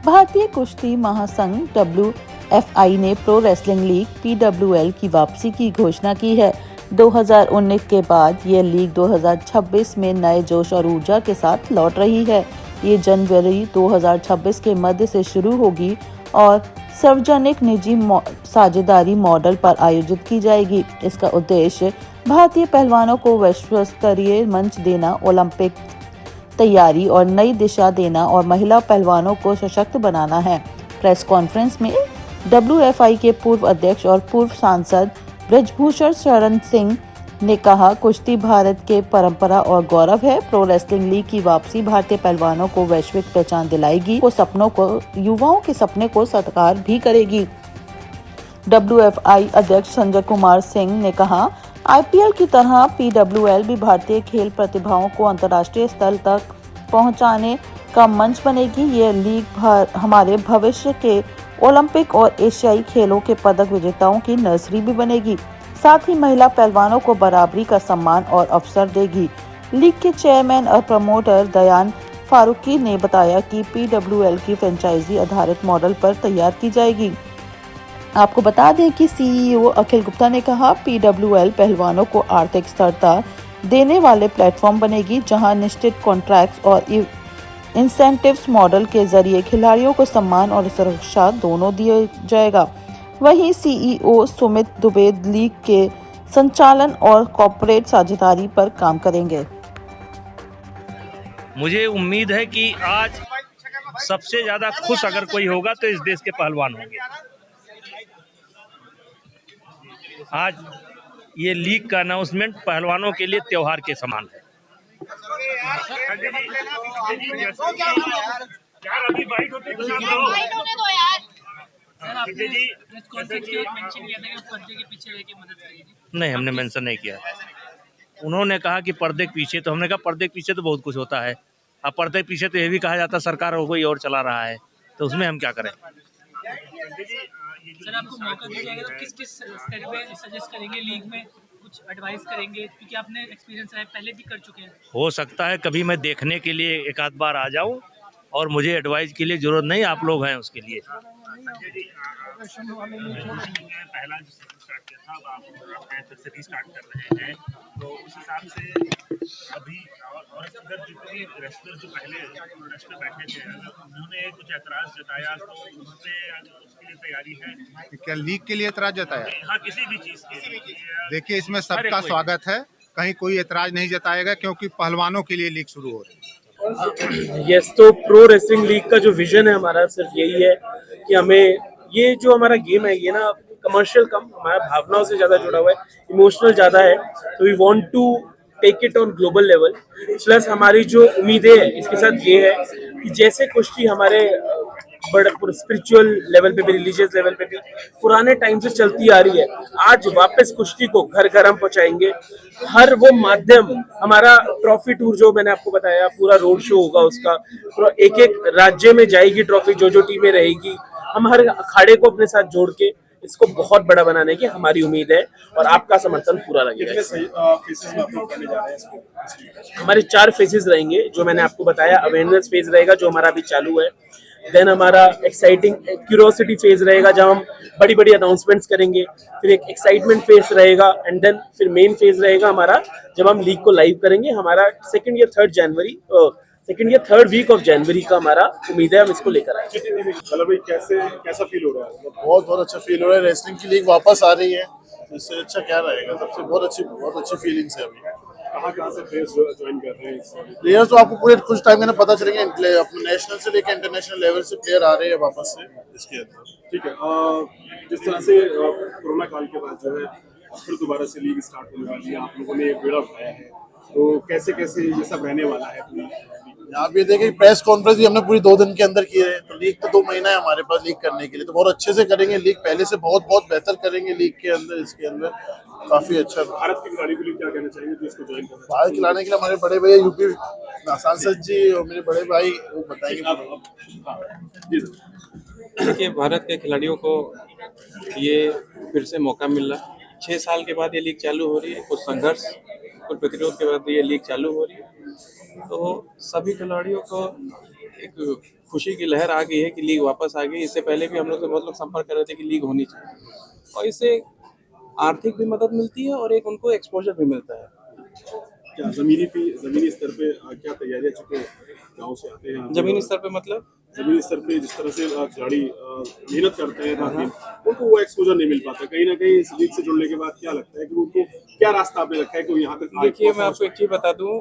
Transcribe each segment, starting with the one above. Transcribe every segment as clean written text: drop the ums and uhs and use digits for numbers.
भारतीय कुश्ती महासंघ WFI ने प्रो रेसलिंग लीग PWL की वापसी की घोषणा की है। 2019 के बाद ये लीग 2026 में नए जोश और ऊर्जा के साथ लौट रही है। ये जनवरी 2026 के मध्य से शुरू होगी और सार्वजनिक निजी साझेदारी मॉडल पर आयोजित की जाएगी। इसका उद्देश्य भारतीय पहलवानों को विश्व स्तरीय मंच देना, ओलंपिक तैयारी और नई दिशा देना और महिला पहलवानों को सशक्त बनाना है। प्रेस कॉन्फ्रेंस में WFI के पूर्व अध्यक्ष और पूर्व सांसद ब्रजभूषण शरण सिंह ने कहा, कुश्ती भारत के परंपरा और गौरव है। प्रो रेसलिंग लीग की वापसी भारतीय पहलवानों को वैश्विक पहचान दिलाएगी, युवाओं के सपने को साकार भी करेगी। WFI अध्यक्ष संजय कुमार सिंह ने कहा, IPL की तरह PWL भी भारतीय खेल प्रतिभाओं को अंतर्राष्ट्रीय स्तर तक पहुंचाने का मंच बनेगी। ये लीग हमारे भविष्य के ओलंपिक और एशियाई खेलों के पदक विजेताओं की नर्सरी भी बनेगी। साथ ही महिला पहलवानों को बराबरी का सम्मान और अवसर देगी। लीग के चेयरमैन और प्रमोटर दयान फारूकी ने बताया कि PWL की फ्रेंचाइजी आधारित मॉडल पर तैयार की जाएगी। आपको बता दें कि CEO अखिल गुप्ता ने कहा, PWL पहलवानों को आर्थिक स्थिरता देने वाले प्लेटफॉर्म बनेगी, जहां निश्चित कॉन्ट्रैक्ट्स और इंसेंटिव्स मॉडल के जरिए खिलाड़ियों को सम्मान और सुरक्षा दोनों दिया जाएगा। वहीं CEO सुमित दुबे लीग के संचालन और कॉर्पोरेट साझेदारी पर काम करेंगे। मुझे उम्मीद है कि आज सबसे ज्यादा खुश अगर कोई होगा तो इस देश के पहलवान होंगे। आज ये लीग का अनाउंसमेंट पहलवानों के लिए त्योहार के समान है। नहीं, हमने मेंशन नहीं किया। उन्होंने कहा कि पर्दे के पीछे, तो हमने कहा पर्दे के पीछे तो बहुत कुछ होता है। अब पर्दे के पीछे तो ये भी कहा जाता सरकार को कोई और चला रहा है, तो उसमें हम क्या करें। सर, आपको मौका दिया जाएगा तो किस किस स्तर पे सजेस्ट करेंगे, लीग में कुछ एडवाइस करेंगे, क्योंकि आपने एक्सपीरियंस है, पहले भी कर चुके हैं। हो सकता है कभी मैं देखने के लिए एक आध बार आ जाऊं और मुझे एडवाइस के लिए जरूरत नहीं, आप लोग हैं उसके लिए। पहला जो स्टार्ट किया था, अब आप फिर से रीस्टार्ट कर रहे हैं, तो उस हिसाब से अभी और अगर जितने रेसलर जो पहले रेसलर बैठे थे, उन्होंने कुछ ऐतराज जताया तो उससे उसके लिए तैयारी है क्या? लीग के लिए ऐतराज जताया? हाँ, किसी भी चीज के। देखिए, इसमें सबका स्वागत है, कहीं कोई ऐतराज नहीं जताएगा, क्योंकि पहलवानों के लिए लीग शुरू हो रही है। यस, तो प्रो रेसलिंग लीग का जो विजन है हमारा सिर्फ यही है कि हमें ये जो हमारा गेम है, ये ना कमर्शियल कम, हमारा भावनाओं से ज्यादा जुड़ा हुआ है, इमोशनल ज्यादा है। तो we want to take it on global level. Plus हमारी जो उम्मीदें हैं इसके साथ ये है कि जैसे कुश्ती हमारे बड़े स्पिरिचुअल लेवल पे भी, रिलीजियस लेवल पे भी पुराने टाइम से चलती आ रही है, आज वापस कुश्ती को घर घर हम पहुंचाएंगे। हर वो माध्यम, हमारा ट्रॉफी टूर जो मैंने आपको बताया, पूरा रोड शो होगा उसका, एक एक राज्य में जाएगी ट्रॉफी, जो टीमें रहेगी, हम हर अखाड़े को अपने साथ जोड़ के इसको बहुत बड़ा बनाने की हमारी उम्मीद है और आपका समर्थन पूरा लगेगा। हमारे 4 फेजेस रहेंगे जो मैंने आपको बताया। अवेयरनेस फेज रहेगा जो हमारा अभी चालू है, देन हमारा एक्साइटिंग क्यूरियोसिटी फेज रहेगा जब हम बड़ी बड़ी अनाउंसमेंट्स करेंगे, फिर एक एक्साइटमेंट फेज रहेगा, एंड देन फिर मेन फेज रहेगा हमारा जब हम लीग को लाइव करेंगे। हमारा सेकंड या थर्ड वीक ऑफ जनवरी का हमारा उम्मीद है हम इसको लेकर आए। चलो भाई, कैसा फील हो रहा है? बहुत अच्छा फील हो रहा है। रेसलिंग की लीग वापस आ रही है, इससे अच्छा क्या रहेगा। सबसे बहुत अच्छी फीलिंग्स है अभी। कहाँ से प्लेयर्स ज्वाइन कर रहे हैं? प्लेयर्स तो आपको पूरे कुछ टाइम में पता चलेंगे, अपने नेशनल से लेकर इंटरनेशनल लेवल से प्लेयर आ रहे हैं वापस से इसके अंदर। ठीक है, जिस तरह से कोरोना काल के बाद जो है फिर दोबारा से लीग स्टार्ट होने वाली है, आप लोगों ने बेड़ा उठाया है, तो कैसे ये सब रहने वाला है? आप ये देखें, प्रेस कॉन्फ्रेंस भी हमने पूरी 2 दिन के अंदर की है, तो लीग तो 2 महीना है हमारे पास लीग करने के लिए, तो बहुत अच्छे से करेंगे लीग, पहले से बहुत बेहतर करेंगे लीग के अंदर। इसके अंदर काफी अच्छा। भारत के खिलाड़ी के लिए क्या कहना चाहेंगे जो इसको ज्वाइन करना? भारत खिलाने के लिए हमारे बड़े भैया यूपी सांसद जी और मेरे बड़े भाई वो बताएंगे। देखिए, भारत के खिलाड़ियों को ये फिर से मौका मिल रहा है। 6 साल के बाद ये लीग चालू हो रही है, कुछ संघर्ष, कुछ प्रतिरोध के बाद ये लीग चालू हो रही है, तो सभी खिलाड़ियों को एक खुशी की लहर आ गई है कि लीग वापस आ गई। इससे पहले भी हम लोग से बहुत लोग संपर्क कर रहे थे कि लीग होनी चाहिए, और इससे आर्थिक भी मदद मिलती है और एक उनको एक्सपोजर भी मिलता है। क्या जमीनी स्तर पे क्या तैयारियां, चुके गाँव से आते हैं जमीनी स्तर पे मतलब जमीनी स्तर पे जिस तरह से खिलाड़ी मेहनत करते हैं ताकि उनको वो एक्सपोजर नहीं मिल पाता, कहीं ना कहीं इस लीग से जुड़ने के बाद क्या लगता है कि उनको क्या रास्ता आपने रखा है कि वो यहाँ तक देखिए, मैं आपको एक चीज बता दूं,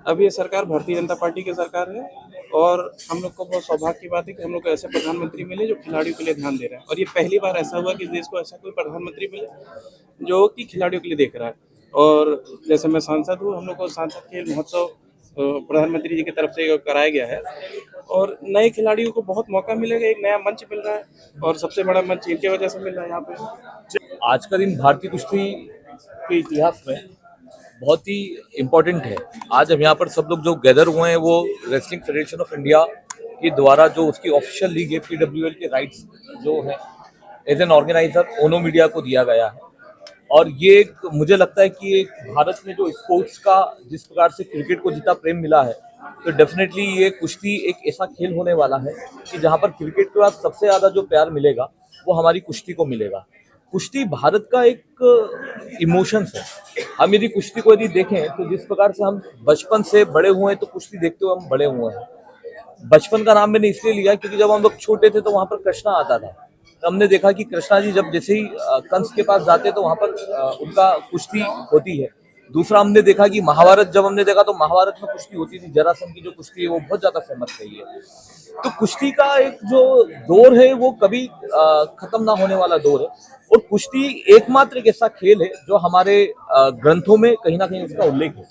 अब ये सरकार भारतीय जनता पार्टी की सरकार है, और हम लोग को बहुत सौभाग्य की बात है कि हम लोग को ऐसे प्रधानमंत्री मिले जो खिलाड़ियों के लिए ध्यान दे रहे हैं। और ये पहली बार ऐसा हुआ कि देश को ऐसा कोई प्रधानमंत्री मिले जो कि खिलाड़ियों के लिए देख रहा है। और जैसे मैं सांसद हूँ, हम लोग को सांसद खेल महोत्सव प्रधानमंत्री जी की तरफ से कराया गया है, और नए खिलाड़ियों को बहुत मौका मिलेगा, एक नया मंच मिल रहा है, और सबसे बड़ा मंच इनके वजह से मिल रहा है यहाँ पे। आज का दिन भारतीय कुश्ती के इतिहास में बहुत ही इम्पोर्टेंट है। आज हम यहाँ पर सब लोग जो गैदर हुए हैं वो रेसलिंग फेडरेशन ऑफ इंडिया के द्वारा जो उसकी ऑफिशियल लीग है PWL के राइट्स जो है एज एन ऑर्गेनाइजर ओनो मीडिया को दिया गया है। और ये एक मुझे लगता है कि एक भारत में जो स्पोर्ट्स का जिस प्रकार से क्रिकेट को जितना प्रेम मिला है, तो डेफिनेटली ये कुश्ती एक ऐसा खेल होने वाला है कि जहाँ पर क्रिकेट के बाद सबसे ज़्यादा जो प्यार मिलेगा वो हमारी कुश्ती को मिलेगा। कुश्ती भारत का एक इमोशंस है। हम यदि कुश्ती को यदि देखें तो जिस प्रकार से हम बचपन से बड़े हुए हैं, तो कुश्ती देखते हुए हम बड़े हुए हैं। बचपन का नाम मैंने इसलिए लिया क्योंकि जब हम लोग छोटे थे तो वहाँ पर कृष्णा आता था, तो हमने देखा कि कृष्णा जी जब जैसे ही कंस के पास जाते तो वहाँ पर उनका कुश्ती होती है। दूसरा हमने देखा कि महाभारत जब हमने देखा तो महाभारत में कुश्ती होती थी, जरासंध की जो कुश्ती है वो बहुत ज्यादा फेमस रही है। तो कुश्ती का एक जो दौर है वो कभी खत्म ना होने वाला दौर है, और कुश्ती एकमात्र एक ऐसा खेल है जो हमारे ग्रंथों में कहीं ना कहीं उसका उल्लेख है।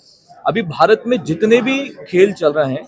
अभी भारत में जितने भी खेल चल रहे हैं